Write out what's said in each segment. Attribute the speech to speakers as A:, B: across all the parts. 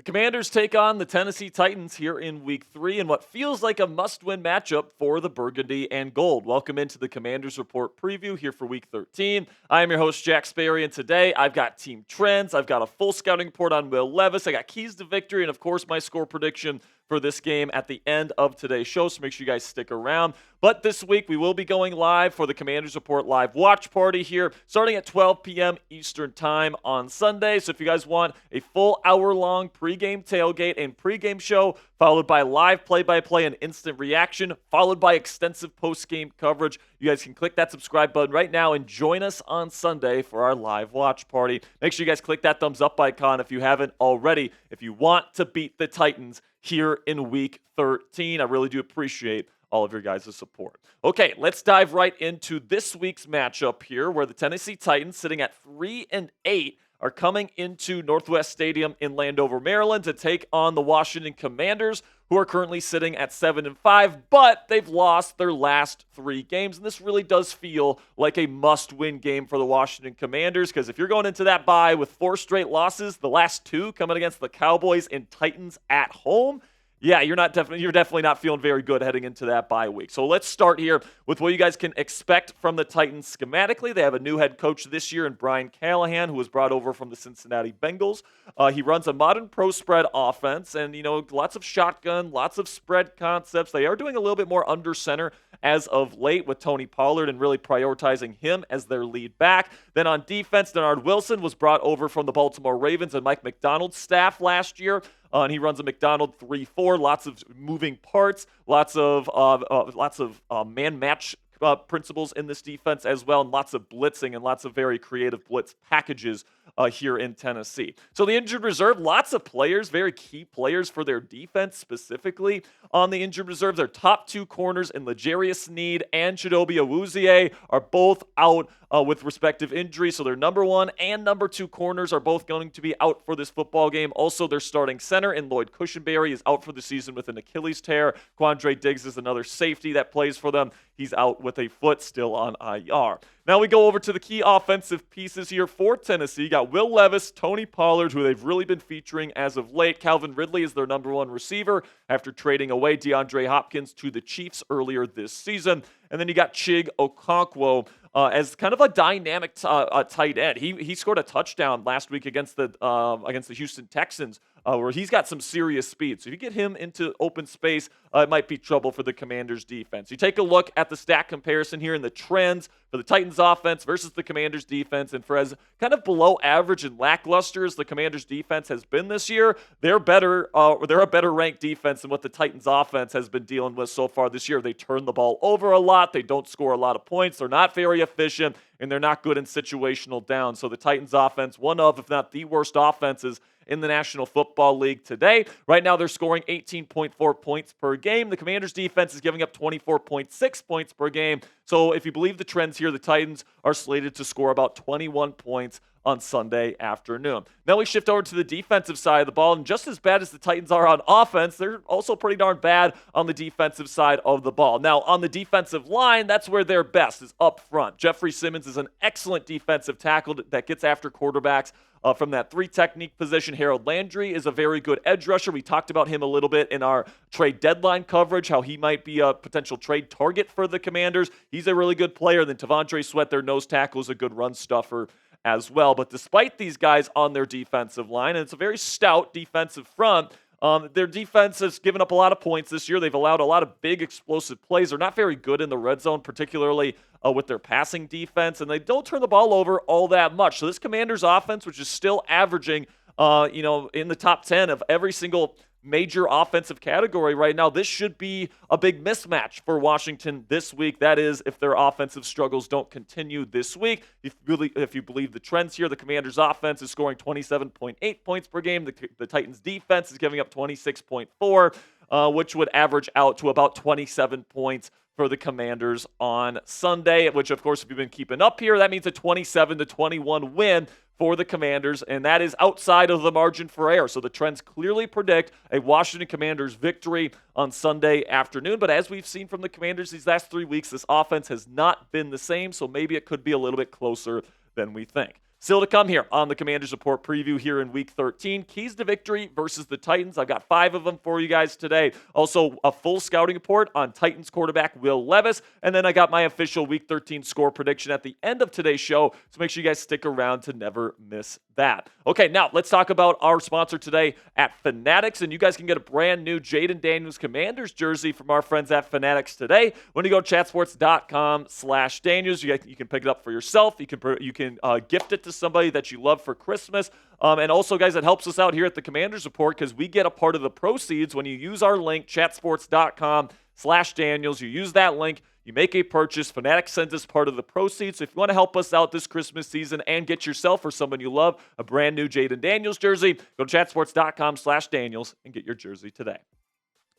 A: Commanders take on the Tennessee Titans here in Week 3 in what feels like a must-win matchup for the Burgundy and Gold. Welcome into the Commanders Report preview here for Week 13. I am your host, Jack Sperry, and today I've got team trends, I've got a full scouting report on Will Levis, I got keys to victory, and of course my score prediction for this game at the end of today's show, so make sure you guys stick around. But this week, we will be going live for the Commanders Report live watch party here, starting at 12 p.m. Eastern Time on Sunday. So if you guys want a full hour-long pregame tailgate and pregame show, followed by live play-by-play and instant reaction, followed by extensive post-game coverage, you guys can click that subscribe button right now and join us on Sunday for our live watch party. Make sure you guys click that thumbs up icon if you haven't already, if you want to beat the Titans here in Week 13. I really do appreciate all of your guys' support. Okay, let's dive right into this week's matchup here, where the Tennessee Titans, sitting at 3-8, are coming into Northwest Stadium in Landover, Maryland, to take on the Washington Commanders, who are currently sitting at 7-5, but they've lost their last 3 games. And this really does feel like a must-win game for the Washington Commanders, because if you're going into that bye with 4 straight losses, the last 2 coming against the Cowboys and Titans at home, yeah, you're definitely not feeling very good heading into that bye week. So let's start here with what you guys can expect from the Titans schematically. They have a new head coach this year in Brian Callahan, who was brought over from the Cincinnati Bengals. He runs a modern pro spread offense, and lots of shotgun, lots of spread concepts. They are doing a little bit more under center as of late with Tony Pollard and really prioritizing him as their lead back. Then on defense, Denard Wilson was brought over from the Baltimore Ravens and Mike McDonald's staff last year. And he runs a McDonald 3-4, lots of moving parts, lots of man match principles in this defense as well, and lots of blitzing and lots of very creative blitz packages here in Tennessee. So the injured reserve, lots of players, very key players for their defense specifically on the injured reserve. Their top 2 corners in L'Jarius Sneed and Chidobe Awuzie are both out with respective injuries. So their number 1 and number 2 corners are both going to be out for this football game. Also, their starting center in Lloyd Cushenberry is out for the season with an Achilles tear. Quandre Diggs is another safety that plays for them. He's out with a foot still on IR. Now we go over to the key offensive pieces here for Tennessee. You got Will Levis, Tony Pollard, who they've really been featuring as of late. Calvin Ridley is their number 1 receiver after trading away DeAndre Hopkins to the Chiefs earlier this season. And then you got Chig Okonkwo as kind of a dynamic tight end. He scored a touchdown last week against the Houston Texans, where he's got some serious speed. So if you get him into open space, it might be trouble for the Commanders' defense. You take a look at the stat comparison here and the trends for the Titans' offense versus the Commanders' defense, and for as kind of below average and lackluster as the Commanders' defense has been this year, they're a better ranked defense than what the Titans' offense has been dealing with so far this year. They turn the ball over a lot. They don't score a lot of points. They're not very efficient, and they're not good in situational downs. So the Titans' offense, one of, if not the worst offenses in the National Football League today. Right now, they're scoring 18.4 points per game. The Commanders' defense is giving up 24.6 points per game. So if you believe the trends here, the Titans are slated to score about 21 points on Sunday afternoon. Now we shift over to the defensive side of the ball, and just as bad as the Titans are on offense, they're also pretty darn bad on the defensive side of the ball. Now, on the defensive line, that's where they're best, is up front. Jeffrey Simmons is an excellent defensive tackle that gets after quarterbacks from that 3 technique position. Harold Landry is a very good edge rusher. We talked about him a little bit in our trade deadline coverage, how he might be a potential trade target for the Commanders. He's a really good player. Then Tavondre Sweat, their nose tackle, is a good run stuffer as well. But despite these guys on their defensive line, and it's a very stout defensive front, their defense has given up a lot of points this year. They've allowed a lot of big explosive plays. They're not very good in the red zone, particularly with their passing defense, and they don't turn the ball over all that much. So this Commanders offense, which is still averaging, in the top 10 of every single major offensive category right now, this should be a big mismatch for Washington this week. That is, if their offensive struggles don't continue this week. If you believe the trends here, the Commanders' offense is scoring 27.8 points per game. The Titans' defense is giving up 26.4, which would average out to about 27 points for the Commanders on Sunday, which, of course, if you've been keeping up here, that means a 27-21 win for the Commanders, and that is outside of the margin for error. So the trends clearly predict a Washington Commanders victory on Sunday afternoon. But as we've seen from the Commanders these last 3 weeks, this offense has not been the same, so maybe it could be a little bit closer than we think. Still to come here on the Commanders Report preview here in Week 13. Keys to victory versus the Titans. I've got 5 of them for you guys today. Also, a full scouting report on Titans quarterback Will Levis. And then I got my official Week 13 score prediction at the end of today's show. So make sure you guys stick around to never miss that. Okay, now let's talk about our sponsor today at Fanatics. And you guys can get a brand new Jayden Daniels Commanders jersey from our friends at Fanatics today. When you go to chatsports.com/Daniels, you can pick it up for yourself. You can gift it to somebody that you love for Christmas. And also, guys, it helps us out here at the Commanders Report because we get a part of the proceeds when you use our link, chatsports.com/Daniels. You use that link, you make a purchase. Fanatics sends us part of the proceeds. So if you want to help us out this Christmas season and get yourself or someone you love a brand new Jayden Daniels jersey, go to chatsports.com/Daniels and get your jersey today.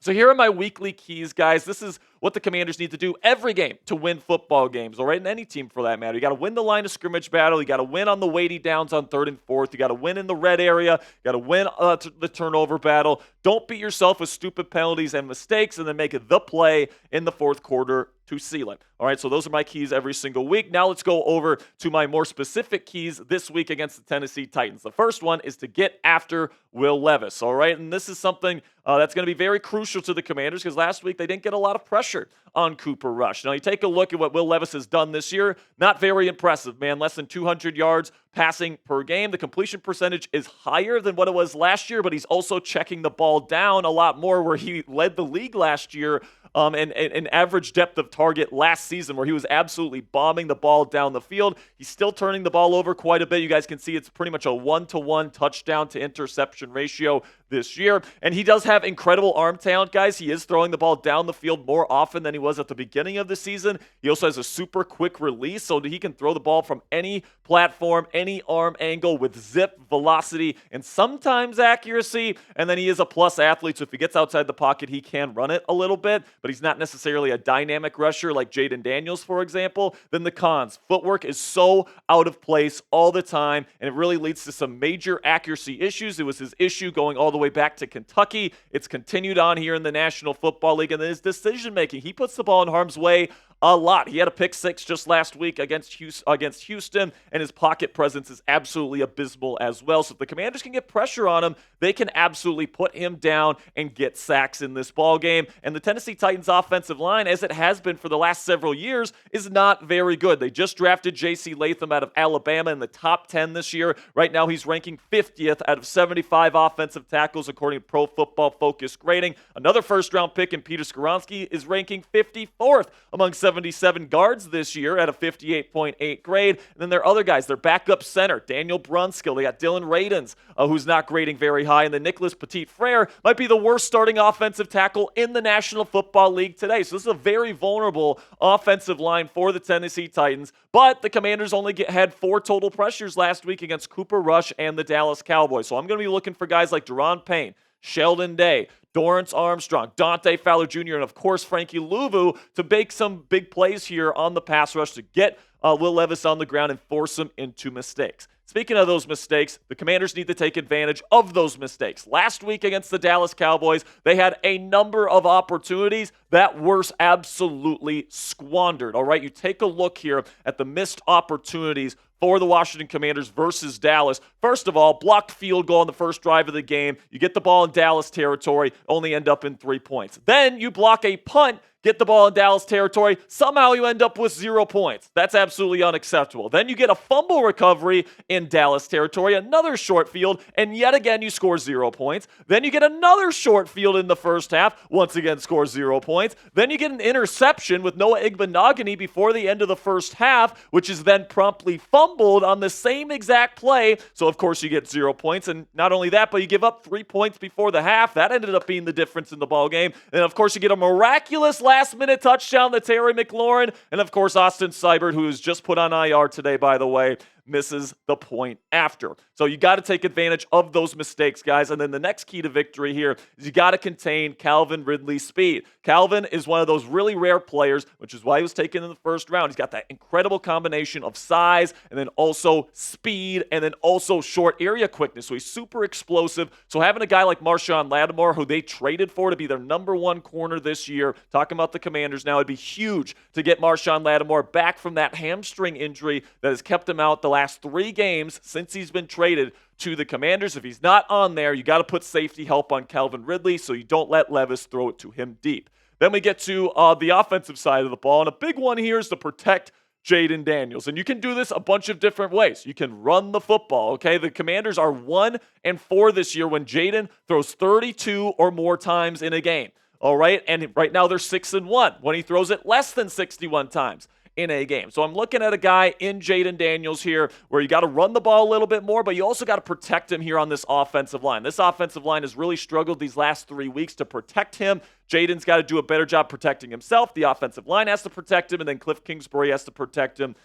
A: So here are my weekly keys, guys. This is what the Commanders need to do every game to win football games, all right? And any team for that matter. You got to win the line of scrimmage battle. You got to win on the weighty downs on 3rd and 4th. You got to win in the red area. You got to win the turnover battle. Don't beat yourself with stupid penalties and mistakes and then make it the play in the 4th quarter to seal it. All right, so those are my keys every single week. Now let's go over to my more specific keys this week against the Tennessee Titans. The first one is to get after Will Levis, all right? And this is something that's going to be very crucial to the Commanders because last week they didn't get a lot of pressure on Cooper Rush. Now, you take a look at what Will Levis has done this year. Not very impressive, man. Less than 200 yards passing per game. The completion percentage is higher than what it was last year, but he's also checking the ball down a lot more where he led the league last year and an average depth of target last season where he was absolutely bombing the ball down the field. He's still turning the ball over quite a bit. You guys can see it's pretty much a 1-to-1 touchdown to interception ratio this year. And he does have incredible arm talent, guys. He is throwing the ball down the field more often than he was at the beginning of the season. He also has a super quick release, so he can throw the ball from any platform, any arm angle with zip, velocity, and sometimes accuracy. And then he is a plus athlete, so if he gets outside the pocket, he can run it a little bit, but he's not necessarily a dynamic rusher like Jayden Daniels, for example. Then the cons. Footwork is so out of place all the time, and it really leads to some major accuracy issues. It was his issue going all the way back to Kentucky. It's continued on here in the National Football League, and then his decision-making. He puts the ball in harm's way a lot. He had a pick six just last week against Houston, and his pocket presence is absolutely abysmal as well. So if the Commanders can get pressure on him, they can absolutely put him down and get sacks in this ball game. And the Tennessee Titans offensive line, as it has been for the last several years, is not very good. They just drafted J.C. Latham out of Alabama in the top 10 this year. Right now, he's ranking 50th out of 75 offensive tackles according to Pro Football Focus grading. Another first-round pick in Peter Skoronski is ranking 54th among 77 guards this year at a 58.8 grade. And then there are other guys. Their backup center, Daniel Brunskill. They got Dylan Radins, who's not grading very high. And then Nicholas Petit-Frere might be the worst starting offensive tackle in the National Football League today. So this is a very vulnerable offensive line for the Tennessee Titans. But the Commanders only had 4 total pressures last week against Cooper Rush and the Dallas Cowboys. So I'm going to be looking for guys like Deron Payne, Sheldon Day, Dorrance Armstrong, Dante Fowler Jr., and of course Frankie Louvu to make some big plays here on the pass rush to get Will Levis on the ground and force him into mistakes. Speaking of those mistakes, the Commanders need to take advantage of those mistakes. Last week against the Dallas Cowboys, they had a number of opportunities that were absolutely squandered. All right, you take a look here at the missed opportunities for the Washington Commanders versus Dallas. First of all, blocked field goal on the first drive of the game. You get the ball in Dallas territory, only end up in 3 points. Then you block a punt, get the ball in Dallas territory, somehow you end up with 0 points. That's absolutely unacceptable. Then you get a fumble recovery in Dallas territory, another short field, and yet again you score 0 points. Then you get another short field in the first half, once again score 0 points. Then you get an interception with Noah Igbenogany before the end of the first half, which is then promptly fumbled on the same exact play. So of course you get 0 points, and not only that, but you give up 3 points before the half. That ended up being the difference in the ball game. And of course you get a miraculous last-minute touchdown to Terry McLaurin. And, of course, Austin Seibert, who was just put on IR today, by the way, misses the point after. So you got to take advantage of those mistakes, guys. And then the next key to victory here is you got to contain Calvin Ridley's speed. Calvin is one of those really rare players, which is why he was taken in the first round. He's got that incredible combination of size and then also speed and then also short area quickness. So he's super explosive. So having a guy like Marshawn Lattimore, who they traded for to be their number 1 corner this year, talking about the Commanders now, it'd be huge to get Marshawn Lattimore back from that hamstring injury that has kept him out the last last 3 games since he's been traded to the Commanders. If he's not on there, you got to put safety help on Calvin Ridley so you don't let Levis throw it to him deep. Then we get to the offensive side of the ball, and a big one here is to protect Jayden Daniels. And you can do this a bunch of different ways. You can run the football, okay? The Commanders are 1-4 this year when Jayden throws 32 or more times in a game, all right? And right now they're 6-1 when he throws it less than 61 times in a game. So I'm looking at a guy in Jayden Daniels here where you got to run the ball a little bit more, but you also got to protect him here on this offensive line. This offensive line has really struggled these last 3 weeks to protect him. Jayden's got to do a better job protecting himself. The offensive line has to protect him, and then Cliff Kingsbury has to protect him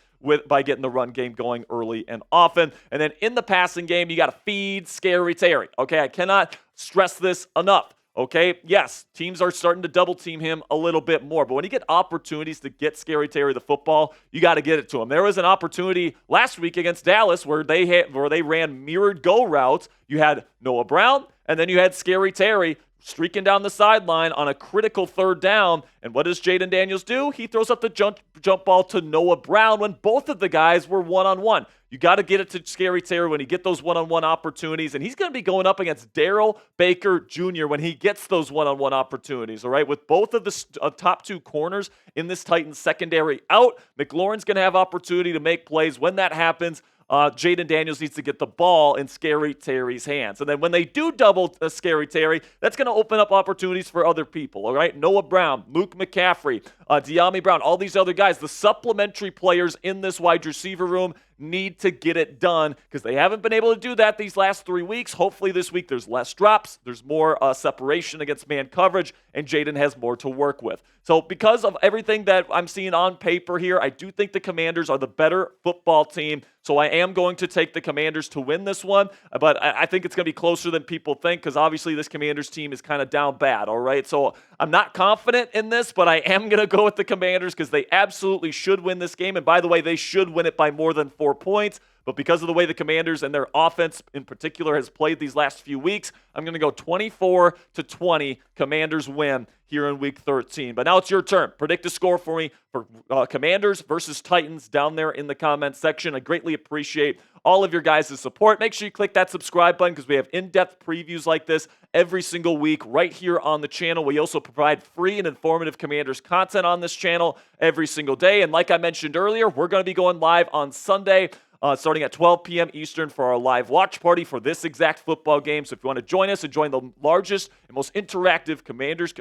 A: by getting the run game going early and often. And then in the passing game, you got to feed Scary Terry. Okay, I cannot stress this enough. Okay, yes, teams are starting to double team him a little bit more, but when you get opportunities to get Scary Terry the football, you got to get it to him. There was an opportunity last week against Dallas where they ran mirrored go routes. You had Noah Brown, and then you had Scary Terry streaking down the sideline on a critical 3rd down. And what does Jayden Daniels do? He throws up the jump ball to Noah Brown when both of the guys were one-on-one. You got to get it to Scary Terry when he get those one-on-one opportunities, and he's going to be going up against Darrell Baker Jr. when he gets those one-on-one opportunities, all right? With both of the top 2 corners in this Titans secondary out, McLaurin's going to have opportunity to make plays. When that happens, Jayden Daniels needs to get the ball in Scary Terry's hands. And then when they do double Scary Terry, that's going to open up opportunities for other people, all right? Noah Brown, Luke McCaffrey, De'Ami Brown, all these other guys, the supplementary players in this wide receiver room need to get it done because they haven't been able to do that these last 3 weeks. Hopefully this week there's less drops, there's more separation against man coverage, and Jayden has more to work with. So because of everything that I'm seeing on paper here, I do think the Commanders are the better football team. So I am going to take the Commanders to win this one, but I think it's going to be closer than people think because obviously this Commanders team is kind of down bad, all right? So I'm not confident in this, but I am going to go with the Commanders because they absolutely should win this game. And by the way, they should win it by more than 4 points. But because of the way the Commanders and their offense in particular has played these last few weeks, I'm going to go 24-20. Commanders win here in Week 13. But now it's your turn. Predict a score for me for Commanders versus Titans down there in the comments section. I greatly appreciate all of your guys' support. Make sure you click that subscribe button because we have in-depth previews like this every single week right here on the channel. We also provide free and informative Commanders content on this channel every single day. And like I mentioned earlier, we're going to be going live on Sunday starting at 12 p.m. Eastern for our live watch party for this exact football game. So if you want to join us and join the largest and most interactive Commanders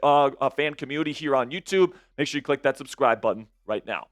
A: fan community here on YouTube, make sure you click that subscribe button right now.